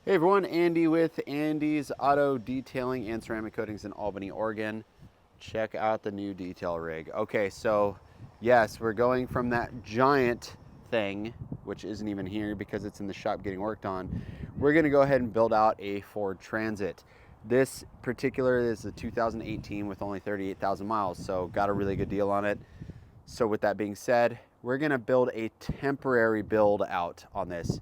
Hey everyone, Andy with Andy's Auto Detailing and Ceramic Coatings in Albany, Oregon. Check out the new detail rig. Okay, so yes, we're going from that giant thing, which isn't even here because it's in the shop getting worked on. We're gonna go ahead and build out a Ford Transit. This particular is a 2018 with only 38,000 miles, so got a really good deal on it. So with that being said, we're gonna build a temporary build out on this.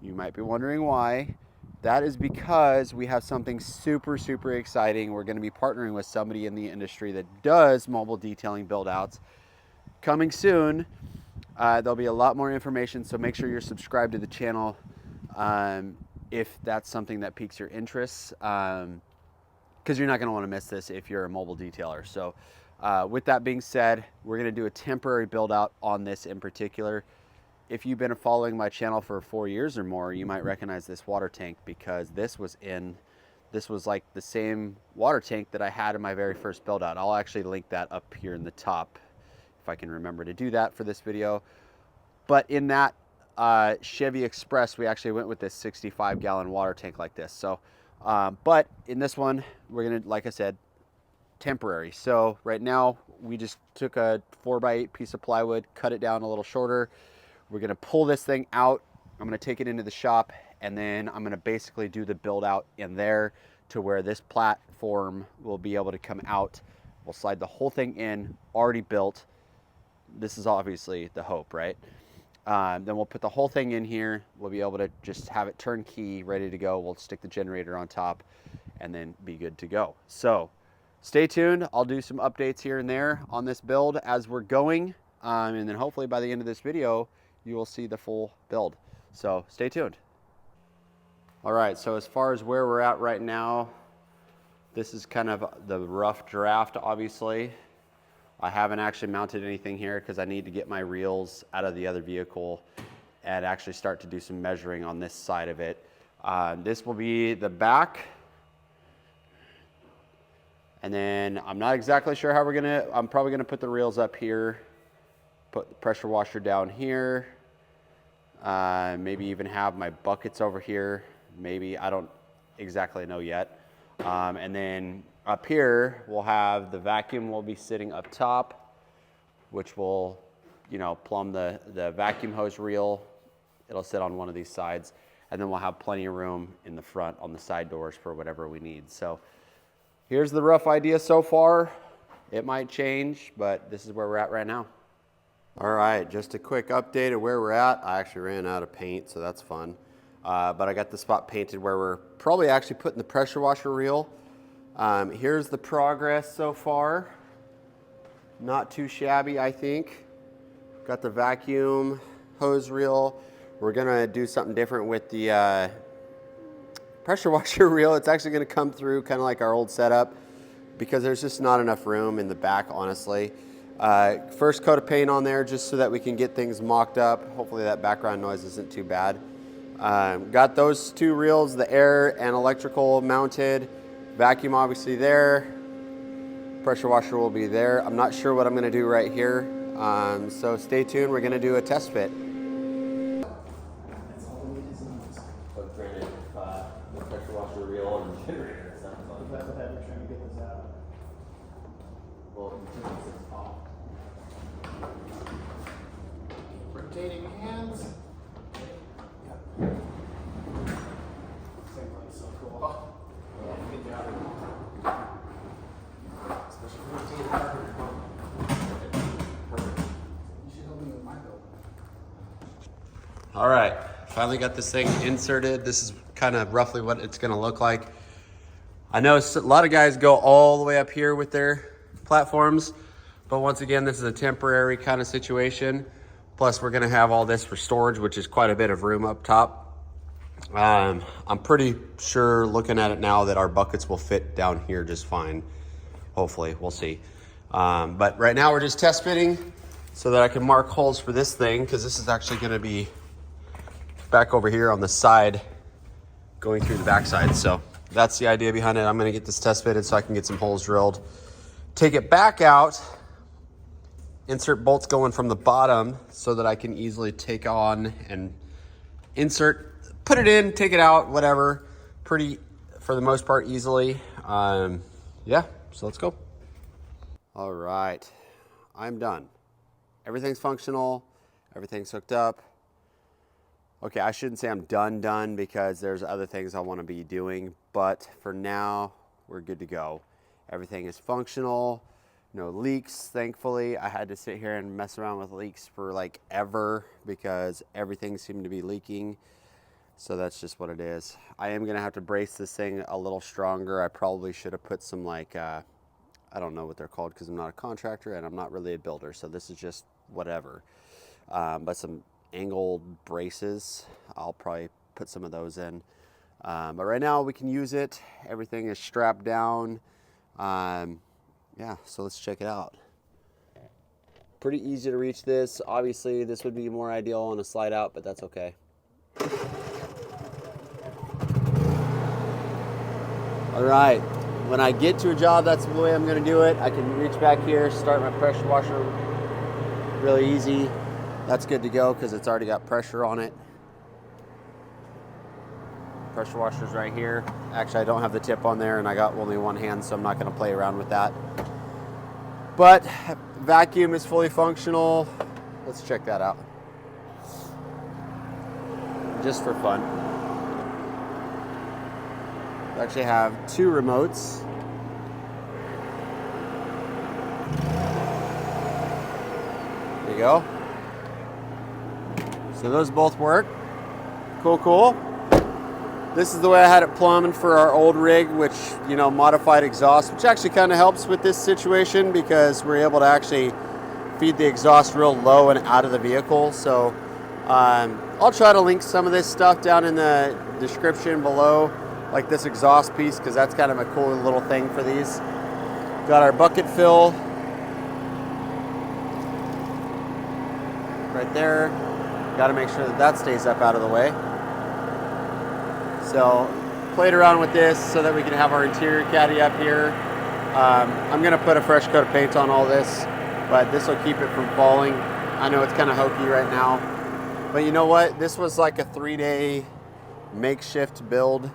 You might be wondering why. That is because we have something super exciting. We're going to be partnering with somebody in the industry that does mobile detailing build outs. Coming soon, there'll be a lot more information, so make sure you're subscribed to the channel if that's something that piques your interest, because you're not going to want to miss this if you're a mobile detailer. So with that being said, we're going to do a temporary build out on this in particular. If you've been following my channel for 4 years or more, you might recognize this water tank because this was like the same water tank that I had in my very first build out. I'll actually link that up here in the top if I can remember to do that for this video. But in that Chevy Express, we actually went with this 65-gallon water tank like this. So, but in this one, we're gonna, like I said, temporary. So right now, we just took a 4x8 piece of plywood, cut it down a little shorter. We're gonna pull this thing out. I'm gonna take it into the shop, and then I'm gonna basically do the build out in there to where this platform will be able to come out. We'll slide the whole thing in, already built. This is obviously the hope, right? Then we'll put the whole thing in here. We'll be able to just have it turnkey, ready to go. We'll stick the generator on top and then be good to go. So stay tuned. I'll do some updates here and there on this build as we're going. And then hopefully by the end of this video, you will see the full build. So stay tuned. All right, so as far as where we're at right now, this is kind of the rough draft, obviously. I haven't actually mounted anything here because I need to get my reels out of the other vehicle and actually start to do some measuring on this side of it. This will be the back. And then I'm not exactly sure how I'm probably gonna put the reels up here, put the pressure washer down here, maybe even have my buckets over here. Maybe, I don't exactly know yet. And then up here, we'll have the vacuum will be sitting up top, which will, plumb the vacuum hose reel. It'll sit on one of these sides. And then we'll have plenty of room in the front on the side doors for whatever we need. So here's the rough idea so far. It might change, but this is where we're at right now. All right, just a quick update of where we're at. I actually ran out of paint, so that's fun. But I got the spot painted where we're probably actually putting the pressure washer reel. Here's the progress so far. Not too shabby, I think. Got the vacuum hose reel. We're gonna do something different with the pressure washer reel. It's actually gonna come through kind of like our old setup because there's just not enough room in the back, honestly. First coat of paint on there just so that we can get things mocked up. Hopefully that background noise isn't too bad. Got those two reels, the air and electrical mounted. Vacuum obviously there. Pressure washer will be there. I'm not sure what I'm gonna do right here. So stay tuned, we're gonna do a test fit. But granted, the pressure washer reel and generator sounds like. That's what I've been trying to get this out. Well, Rotating hands. Yep. Same one's so cool. Good job. Especially rotating hard. Perfect. You should help me with my build. All right, finally got this thing inserted. This is kind of roughly what it's gonna look like. I know a lot of guys go all the way up here with their platforms, but once again, this is a temporary kind of situation. Plus we're gonna have all this for storage, which is quite a bit of room up top. I'm pretty sure looking at it now that our buckets will fit down here just fine. Hopefully, we'll see. But right now we're just test fitting so that I can mark holes for this thing, because this is actually gonna be back over here on the side, going through the backside. So that's the idea behind it. I'm gonna get this test fitted so I can get some holes drilled. Take it back out, insert bolts going from the bottom so that I can easily take on and insert put it in, take it out, whatever. Pretty, for the most part, easily. Yeah, so let's go. All right, I'm done. Everything's functional, everything's hooked up. Okay, I shouldn't say I'm done because there's other things I want to be doing, but for now, we're good to go. Everything is functional, no leaks, thankfully. I had to sit here and mess around with leaks for like ever because everything seemed to be leaking. So that's just what it is. I am gonna have to brace this thing a little stronger. I probably should have put some like, I don't know what they're called because I'm not a contractor and I'm not really a builder. So this is just whatever. But some angled braces, I'll probably put some of those in. But right now we can use it. Everything is strapped down. Yeah, so let's check it out. Pretty easy to reach this. Obviously this would be more ideal on a slide out, but that's okay. All right, when I get to a job, that's the way I'm gonna do it. I can reach back here, start my pressure washer really easy. That's good to go because it's already got pressure on it. Pressure washer's right here. Actually, I don't have the tip on there and I got only one hand, so I'm not gonna play around with that. But vacuum is fully functional. Let's check that out. Just for fun. We actually have two remotes. There you go. So those both work. Cool. This is the way I had it plumbed for our old rig, which, you know, modified exhaust, which actually kind of helps with this situation because we're able to actually feed the exhaust real low and out of the vehicle. So I'll try to link some of this stuff down in the description below, like this exhaust piece, because that's kind of a cool little thing for these. Got our bucket fill right there. Got to make sure that that stays up out of the way. So played around with this so that we can have our interior caddy up here. I'm gonna put a fresh coat of paint on all this, but this will keep it from falling. I know it's kind of hokey right now, but you know what? This was like a 3-day makeshift build.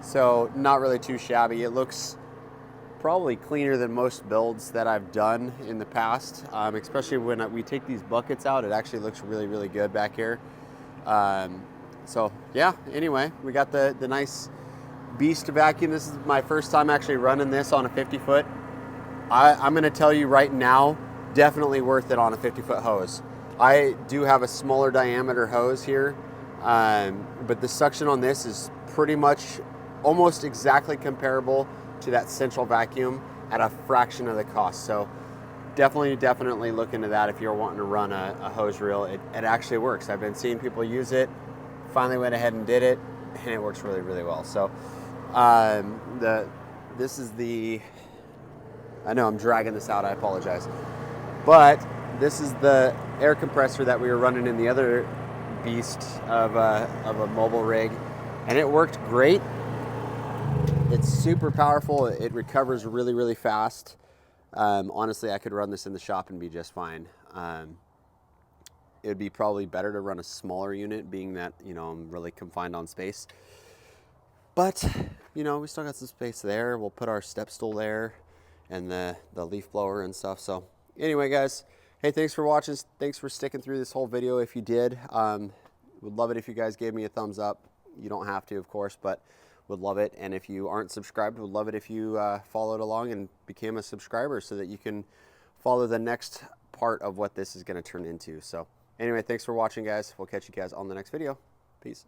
So not really too shabby. It looks probably cleaner than most builds that I've done in the past, especially when we take these buckets out. It actually looks really good back here. So yeah, anyway, we got the nice beast vacuum. This is my first time actually running this on a 50-foot. I'm gonna tell you right now, definitely worth it on a 50-foot hose. I do have a smaller diameter hose here, but the suction on this is pretty much almost exactly comparable to that central vacuum at a fraction of the cost. So definitely look into that if you're wanting to run a hose reel. It actually works. I've been seeing people use it. Finally went ahead and did it, and it works really well. So this is the, I know I'm dragging this out, I apologize, but this is the air compressor that we were running in the other beast of a mobile rig, and it worked great. It's super powerful. It recovers really fast. Honestly, I could run this in the shop and be just fine. It would be probably better to run a smaller unit, being that, you know, I'm really confined on space. But, you know, we still got some space there. We'll put our step stool there and the leaf blower and stuff. So anyway, guys, hey, thanks for watching. Thanks for sticking through this whole video if you did. Would love it if you guys gave me a thumbs up. You don't have to, of course, but would love it. And if you aren't subscribed, would love it if you followed along and became a subscriber so that you can follow the next part of what this is going to turn into. So anyway, thanks for watching, guys. We'll catch you guys on the next video. Peace.